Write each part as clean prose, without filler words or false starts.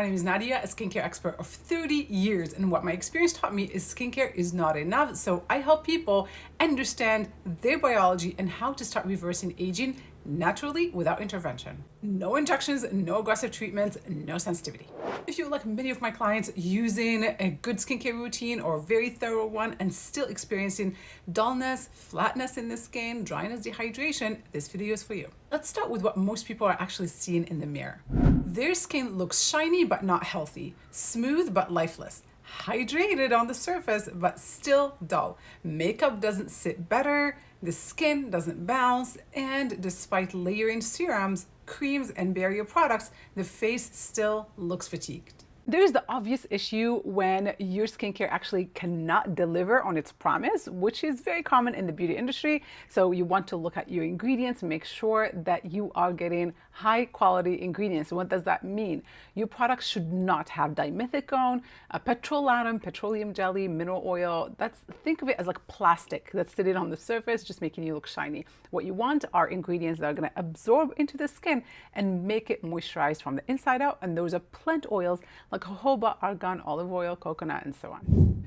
name is Nadia, a skincare expert of 30 years, and what my experience taught me is skincare is not enough. So I help people understand their biology and how to start reversing aging naturally without intervention. No injections, no aggressive treatments, no sensitivity. If you, like many of my clients, using a good skincare routine or a very thorough one and still experiencing dullness, flatness in the skin, dryness, dehydration, this video is for you. Let's start with what most people are actually seeing in the mirror. Their skin looks shiny but not healthy, smooth but lifeless, hydrated on the surface but still dull. Makeup doesn't sit better, the skin doesn't bounce, and despite layering serums, creams, and barrier products, the face still looks fatigued. There's the obvious issue when your skincare actually cannot deliver on its promise, which is very common in the beauty industry. So you want to look at your ingredients, make sure that you are getting high quality ingredients. What does that mean? Your products should not have dimethicone, petrolatum, petroleum jelly, mineral oil. Think of it as like plastic that's sitting on the surface, just making you look shiny. What you want are ingredients that are going to absorb into the skin and make it moisturized from the inside out. And those are plant oils like jojoba, argan, olive oil, coconut, and so on.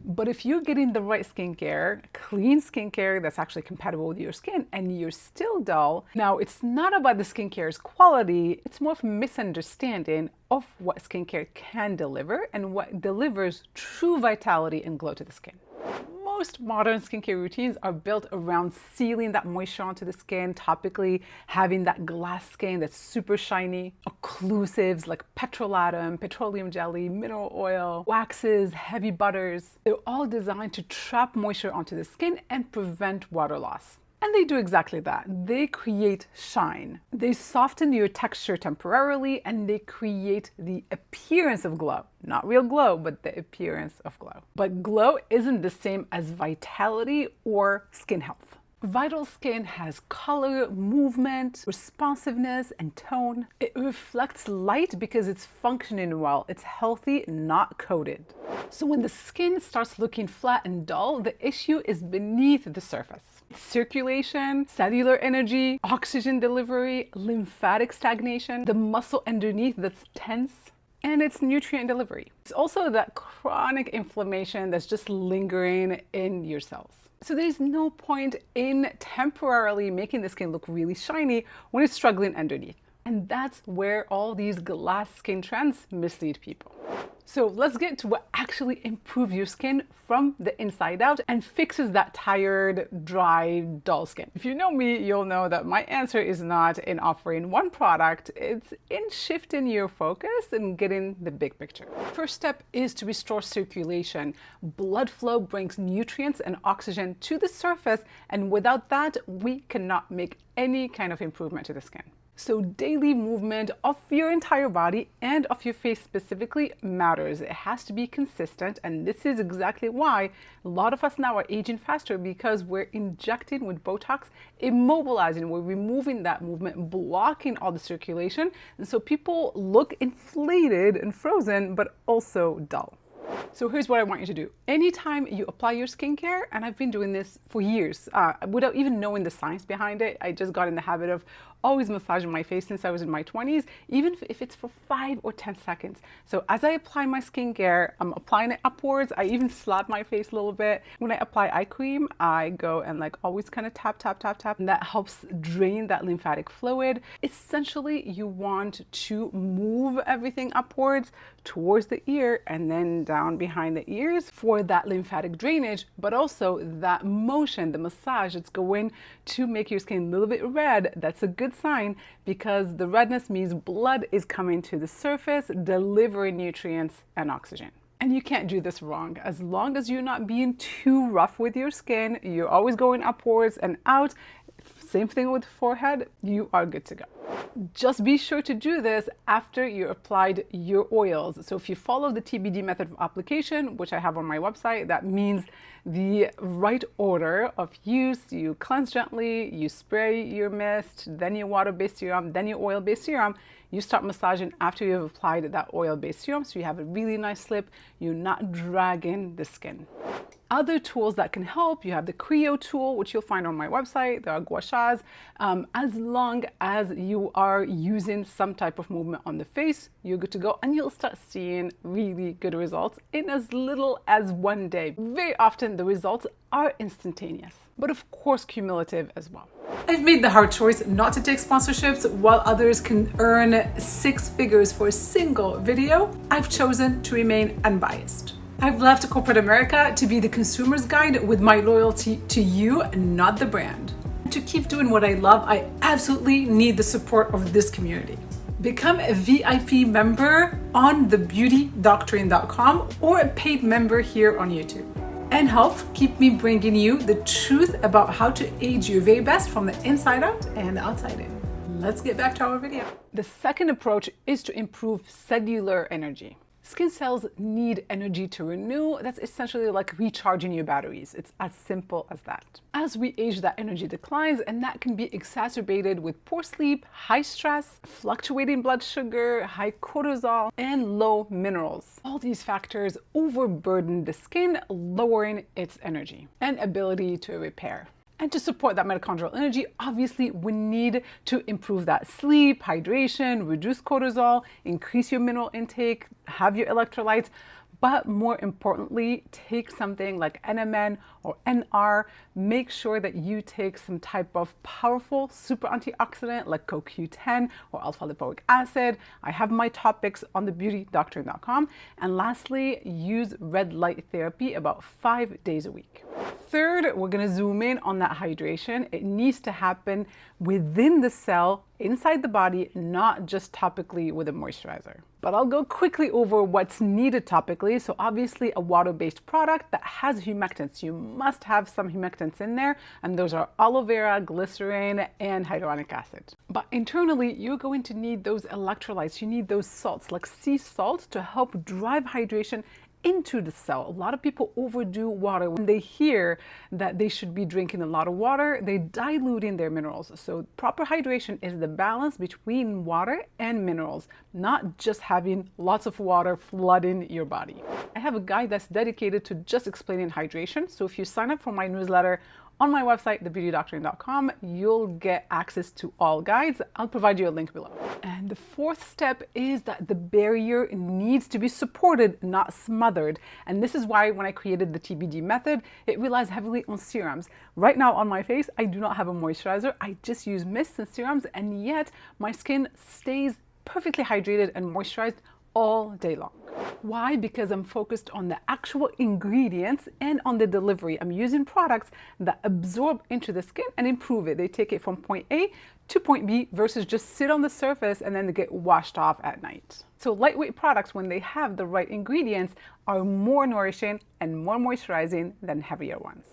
But if you're getting the right skincare, clean skincare that's actually compatible with your skin, and you're still dull, now it's not about the skincare's quality, it's more of a misunderstanding of what skincare can deliver and what delivers true vitality and glow to the skin. Most modern skincare routines are built around sealing that moisture onto the skin, topically having that glass skin that's super shiny, occlusives like petrolatum, petroleum jelly, mineral oil, waxes, heavy butters. They're all designed to trap moisture onto the skin and prevent water loss. And they do exactly that. They create shine. They soften your texture temporarily and they create the appearance of glow. Not real glow, but the appearance of glow. But glow isn't the same as vitality or skin health. Vital skin has color, movement, responsiveness, and tone. It reflects light because it's functioning well. It's healthy, not coated. So when the skin starts looking flat and dull, the issue is beneath the surface. Circulation, cellular energy, oxygen delivery, lymphatic stagnation, the muscle underneath that's tense, and it's nutrient delivery. It's also that chronic inflammation that's just lingering in your cells. So there's no point in temporarily making the skin look really shiny when it's struggling underneath. And that's where all these glass skin trends mislead people. So let's get to what actually improves your skin from the inside out and fixes that tired, dry, dull skin. If you know me, you'll know that my answer is not in offering one product, it's in shifting your focus and getting the big picture. First step is to restore circulation. Blood flow brings nutrients and oxygen to the surface, and without that, we cannot make any kind of improvement to the skin. So daily movement of your entire body and of your face specifically matters. It has to be consistent, and this is exactly why a lot of us now are aging faster, because we're injecting with Botox, immobilizing, we're removing that movement, blocking all the circulation, and so people look inflated and frozen, but also dull. So here's what I want you to do. Anytime you apply your skincare, and I've been doing this for years, without even knowing the science behind it, I just got in the habit of always massaging my face since I was in my 20s, even if it's for 5 or 10 seconds. So as I apply my skincare, I'm applying it upwards. I even slap my face a little bit. When I apply eye cream, I go and like always kind of tap, tap, tap, tap. And that helps drain that lymphatic fluid. Essentially, you want to move everything upwards towards the ear and then down behind the ears for that lymphatic drainage, but also that motion, the massage, it's going to make your skin a little bit red. That's a good sign, because the redness means blood is coming to the surface, delivering nutrients and oxygen. And you can't do this wrong. As long as you're not being too rough with your skin, you're always going upwards and out. Same thing with the forehead, you are good to go. Just be sure to do this after you applied your oils. So if you follow the TBD method of application, which I have on my website, that means the right order of use. You cleanse gently, you spray your mist, then your water-based serum, then your oil-based serum. You start massaging after you've applied that oil-based serum, so you have a really nice slip. You're not dragging the skin. Other tools that can help, you have the Creo tool, which you'll find on my website. There are gua shas. As long as you are using some type of movement on the face, you're good to go, and you'll start seeing really good results in as little as 1 day. Very often the results are instantaneous, but of course cumulative as well. I've made the hard choice not to take sponsorships. While others can earn 6 figures for a single video, I've chosen to remain unbiased. I've left corporate America to be the consumer's guide with my loyalty to you, not the brand. To keep doing what I love, I absolutely need the support of this community. Become a VIP member on thebeautydoctrine.com or a paid member here on YouTube, and help keep me bringing you the truth about how to age your very best from the inside out and outside in. Let's get back to our video. The second approach is to improve cellular energy. Skin cells need energy to renew. That's essentially like recharging your batteries. It's as simple as that. As we age, that energy declines, and that can be exacerbated with poor sleep, high stress, fluctuating blood sugar, high cortisol, and low minerals. All these factors overburden the skin, lowering its energy and ability to repair. And to support that mitochondrial energy, obviously we need to improve that sleep, hydration, reduce cortisol, increase your mineral intake, have your electrolytes, but more importantly, take something like NMN or NR. Make sure that you take some type of powerful super antioxidant like CoQ10 or alpha lipoic acid. I have my topics on thebeautydoctrine.com. And lastly, use red light therapy about 5 days a week. Third, we're going to zoom in on that hydration. It needs to happen within the cell, inside the body, not just topically with a moisturizer. But I'll go quickly over what's needed topically. So obviously a water-based product that has humectants. You must have some humectants in there, and those are aloe vera, glycerin, and hyaluronic acid. But internally, you're going to need those electrolytes. You need those salts like sea salt to help drive hydration into the cell. A lot of people overdo water. When they hear that they should be drinking a lot of water, they dilute in their minerals. So proper hydration is the balance between water and minerals, not just having lots of water flooding your body. I have a guide that's dedicated to just explaining hydration. So if you sign up for my newsletter on my website, thebeautydoctrine.com, you'll get access to all guides. I'll provide you a link below. And the fourth step is that the barrier needs to be supported, not smothered. And this is why when I created the TBD method, it relies heavily on serums. Right now on my face, I do not have a moisturizer. I just use mists and serums, and yet my skin stays perfectly hydrated and moisturized all day long. Why? Because I'm focused on the actual ingredients and on the delivery. I'm using products that absorb into the skin and improve it. They take it from point A to point B versus just sit on the surface and then they get washed off at night. So lightweight products, when they have the right ingredients, are more nourishing and more moisturizing than heavier ones.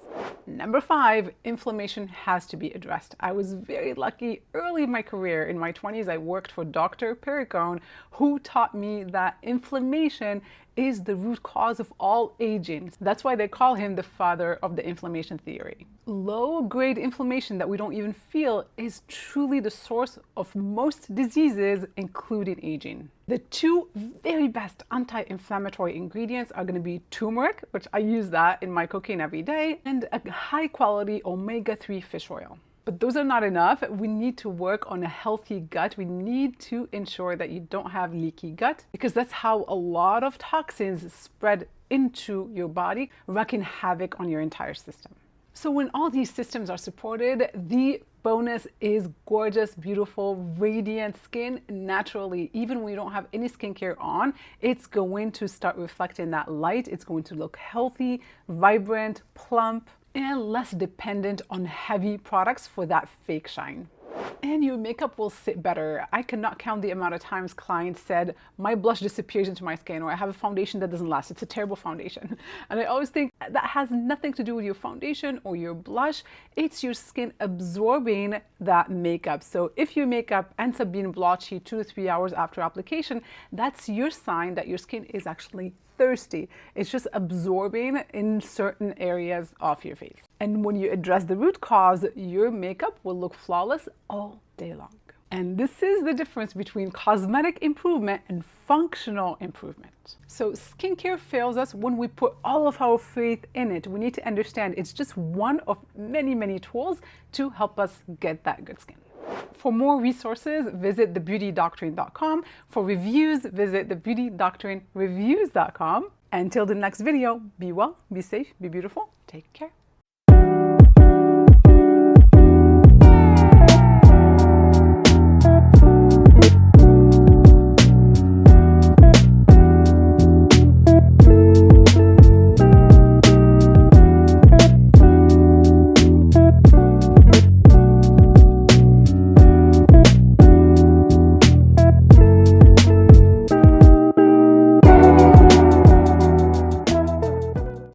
Number 5, inflammation has to be addressed. I was very lucky early in my career. In my 20s, I worked for Dr. Perricone, who taught me that inflammation is the root cause of all aging. That's why they call him the father of the inflammation theory. Low-grade inflammation that we don't even feel is truly the source of most diseases, including aging. The 2 very best anti-inflammatory ingredients are going to be turmeric, which I use that in my cooking every day, and a high-quality omega-3 fish oil. But those are not enough. We need to work on a healthy gut. We need to ensure that you don't have leaky gut, because that's how a lot of toxins spread into your body, wreaking havoc on your entire system. So when all these systems are supported, the bonus is gorgeous, beautiful, radiant skin naturally. Even when you don't have any skincare on, it's going to start reflecting that light. It's going to look healthy, vibrant, plump, and less dependent on heavy products for that fake shine. And your makeup will sit better. I cannot count the amount of times clients said, my blush disappears into my skin, or I have a foundation that doesn't last. It's a terrible foundation. And I always think that has nothing to do with your foundation or your blush. It's your skin absorbing that makeup. So if your makeup ends up being blotchy 2 to 3 hours after application, that's your sign that your skin is actually thirsty. It's just absorbing in certain areas of your face. And when you address the root cause, your makeup will look flawless all day long. And this is the difference between cosmetic improvement and functional improvement. So skincare fails us when we put all of our faith in it. We need to understand it's just one of many, many tools to help us get that good skin. For more resources, visit thebeautydoctrine.com. For reviews, visit thebeautydoctrinereviews.com. Until the next video, be well, be safe, be beautiful, take care.